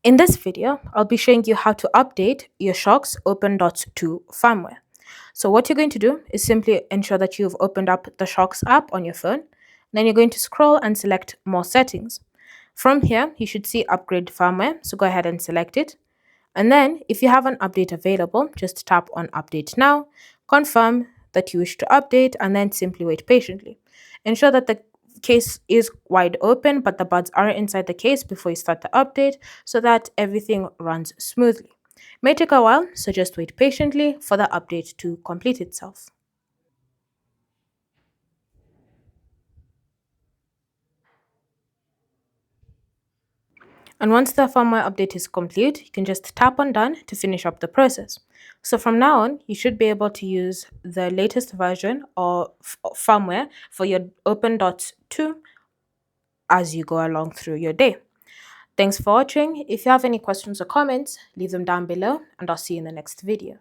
In this video, I'll be showing you how to update your Shokz OpenDots 2 firmware. So what you're going to do is simply ensure that you've opened up the Shokz app on your phone. Then you're going to scroll and select More Settings. From here, you should see Upgrade Firmware, so go ahead and select it. And then, if you have an update available, just tap on Update Now, confirm that you wish to update, and then simply wait patiently. Ensure that the case is wide open, but the buds are inside the case before you start the update so that everything runs smoothly. It may take a while, so just wait patiently for the update to complete itself. And once the firmware update is complete, you can just tap on Done to finish up the process. So from now on, you should be able to use the latest version of firmware for your OpenDots 2 as you go along through your day. Thanks for watching. If you have any questions or comments, leave them down below, and I'll see you in the next video.